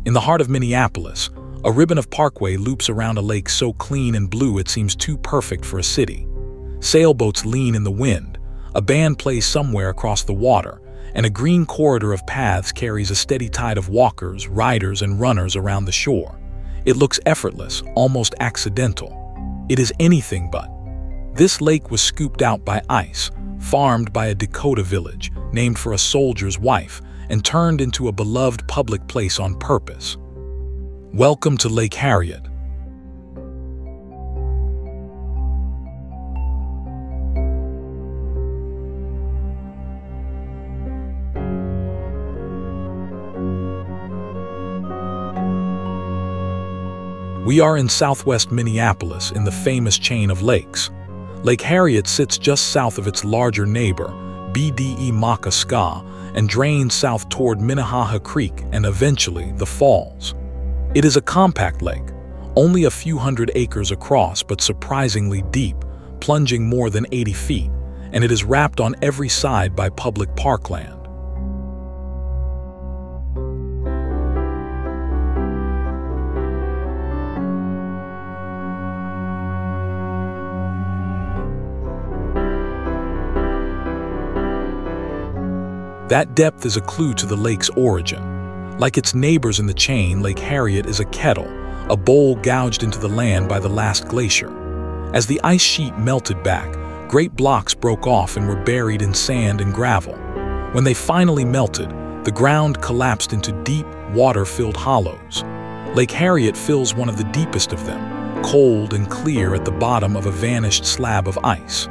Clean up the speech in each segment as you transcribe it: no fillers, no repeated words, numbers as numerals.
In the heart of Minneapolis, a ribbon of parkway loops around a lake so clean and blue it seems too perfect for a city. Sailboats lean in the wind, a band plays somewhere across the water, and a green corridor of paths carries a steady tide of walkers, riders, and runners around the shore. It looks effortless, almost accidental. It is anything but. This lake was scooped out by ice, farmed by a Dakota village, named for a soldier's wife, and turned into a beloved public place on purpose. Welcome to Lake Harriet. We are in southwest Minneapolis in the famous chain of lakes. Lake Harriet sits just south of its larger neighbor, Bde Maka Ska, and drains south toward Minnehaha Creek and eventually the falls. It is a compact lake, only a few hundred acres across but surprisingly deep, plunging more than 80 feet, and it is wrapped on every side by public parkland. That depth is a clue to the lake's origin. Like its neighbors in the chain, Lake Harriet is a kettle, a bowl gouged into the land by the last glacier. As the ice sheet melted back, great blocks broke off and were buried in sand and gravel. When they finally melted, the ground collapsed into deep, water-filled hollows. Lake Harriet fills one of the deepest of them, cold and clear at the bottom of a vanished slab of ice.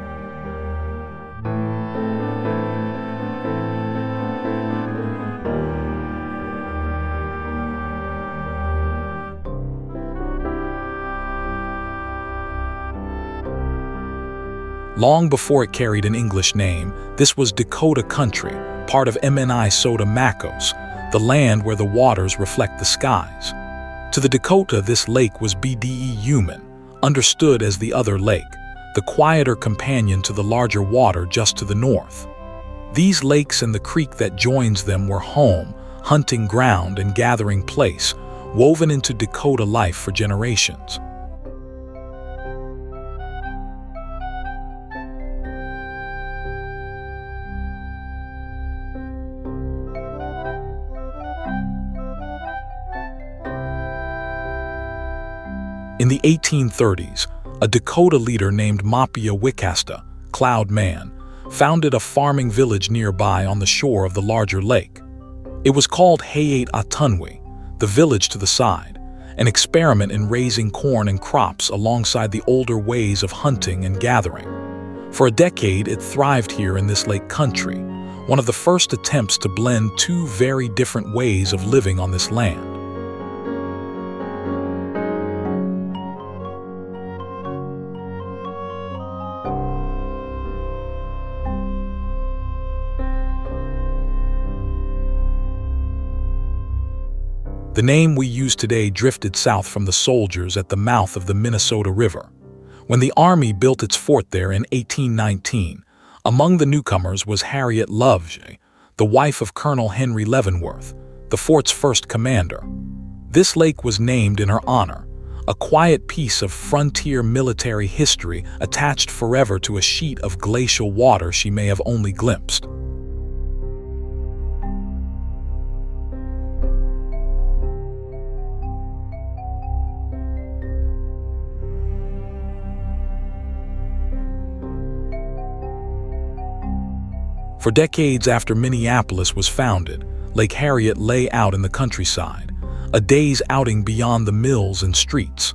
Long before it carried an English name, this was Dakota country, part of Minnesota Makos, the land where the waters reflect the skies. To the Dakota, this lake was Bde Uman, understood as the other lake, the quieter companion to the larger water just to the north. These lakes and the creek that joins them were home, hunting ground, and gathering place, woven into Dakota life for generations. In the 1830s, a Dakota leader named Mahpiya Wicasta, Cloud Man, founded a farming village nearby on the shore of the larger lake. It was called Heyate Otunwe, the village to the side, an experiment in raising corn and crops alongside the older ways of hunting and gathering. For a decade, it thrived here in this lake country, one of the first attempts to blend two very different ways of living on this land. The name we use today drifted south from the soldiers at the mouth of the Minnesota River. When the Army built its fort there in 1819, among the newcomers was Harriet Lovejoy, the wife of Colonel Henry Leavenworth, the fort's first commander. This lake was named in her honor, a quiet piece of frontier military history attached forever to a sheet of glacial water she may have only glimpsed. For decades after Minneapolis was founded, Lake Harriet lay out in the countryside, a day's outing beyond the mills and streets.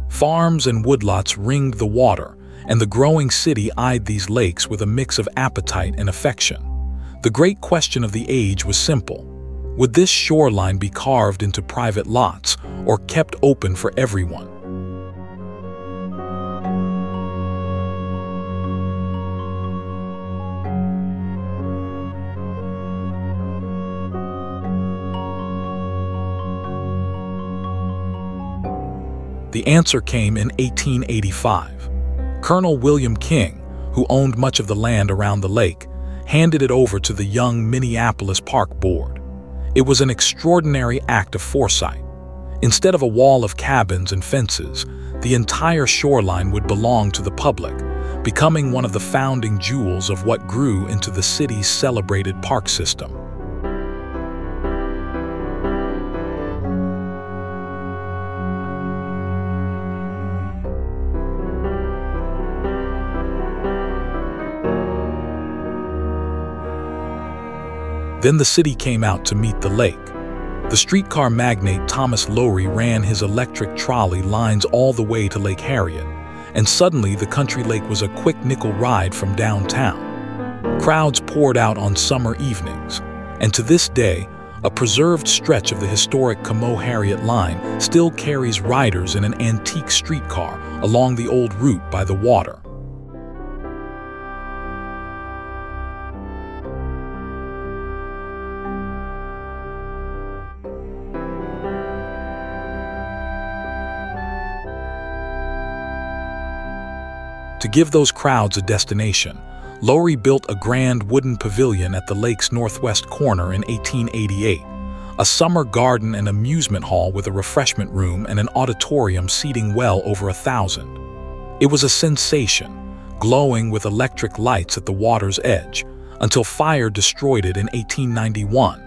Farms and woodlots ringed the water, and the growing city eyed these lakes with a mix of appetite and affection. The great question of the age was simple. Would this shoreline be carved into private lots or kept open for everyone? The answer came in 1885. Colonel William King, who owned much of the land around the lake, handed it over to the young Minneapolis Park Board. It was an extraordinary act of foresight. Instead of a wall of cabins and fences, the entire shoreline would belong to the public, becoming one of the founding jewels of what grew into the city's celebrated park system. Then the city came out to meet the lake. The streetcar magnate Thomas Lowry ran his electric trolley lines all the way to Lake Harriet, and suddenly the country lake was a quick nickel ride from downtown. Crowds poured out on summer evenings, and to this day, a preserved stretch of the historic Como-Harriet line still carries riders in an antique streetcar along the old route by the water. To give those crowds a destination, Lowry built a grand wooden pavilion at the lake's northwest corner in 1888, a summer garden and amusement hall with a refreshment room and an auditorium seating well over 1,000. It was a sensation, glowing with electric lights at the water's edge, until fire destroyed it in 1891.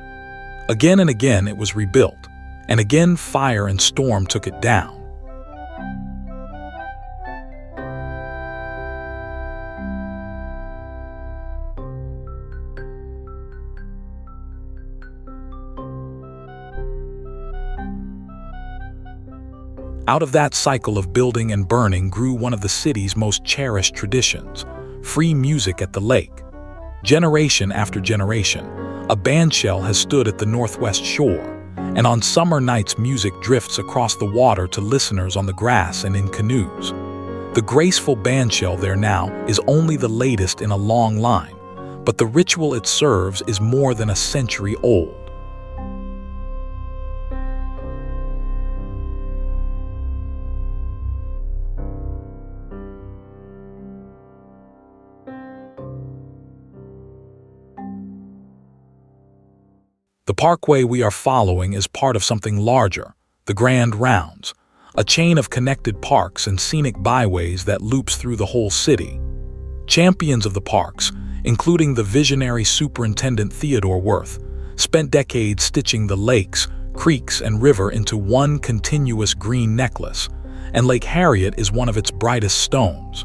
Again and again it was rebuilt, and again fire and storm took it down. Out of that cycle of building and burning grew one of the city's most cherished traditions, free music at the lake. Generation after generation, a bandshell has stood at the northwest shore, and on summer nights music drifts across the water to listeners on the grass and in canoes. The graceful bandshell there now is only the latest in a long line, but the ritual it serves is more than a century old. The parkway we are following is part of something larger, the Grand Rounds, a chain of connected parks and scenic byways that loops through the whole city. Champions of the parks, including the visionary Superintendent Theodore Worth, spent decades stitching the lakes, creeks, and river into one continuous green necklace, and Lake Harriet is one of its brightest stones.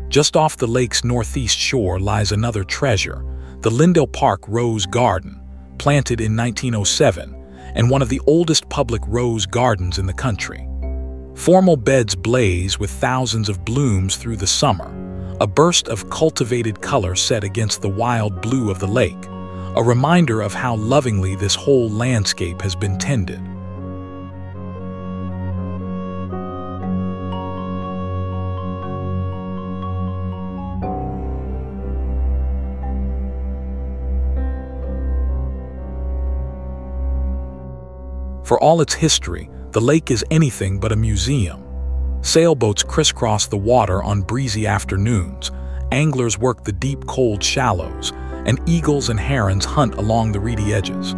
Just off the lake's northeast shore lies another treasure, the Lyndale Park Rose Garden, planted in 1907 and one of the oldest public rose gardens in the country. Formal beds blaze with thousands of blooms through the summer, a burst of cultivated color set against the wild blue of the lake, a reminder of how lovingly this whole landscape has been tended. For all its history, the lake is anything but a museum. Sailboats crisscross the water on breezy afternoons, anglers work the deep, cold shallows, and eagles and herons hunt along the reedy edges.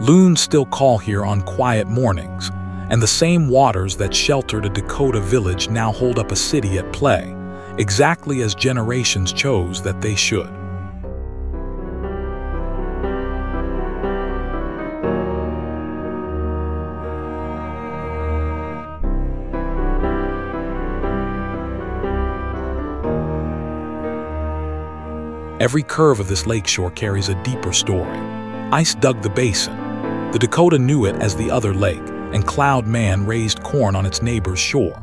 Loons still call here on quiet mornings, and the same waters that sheltered a Dakota village now hold up a city at play, exactly as generations chose that they should. Every curve of this lakeshore carries a deeper story. Ice dug the basin. The Dakota knew it as the other lake, and Cloud Man raised corn on its neighbor's shore.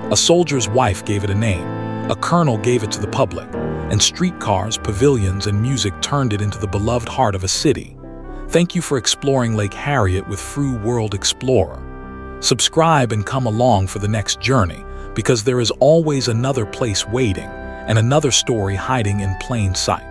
A soldier's wife gave it a name, a colonel gave it to the public, and streetcars, pavilions, and music turned it into the beloved heart of a city. Thank you for exploring Lake Harriet with Fru World Explorer. Subscribe and come along for the next journey, because there is always another place waiting, and another story hiding in plain sight.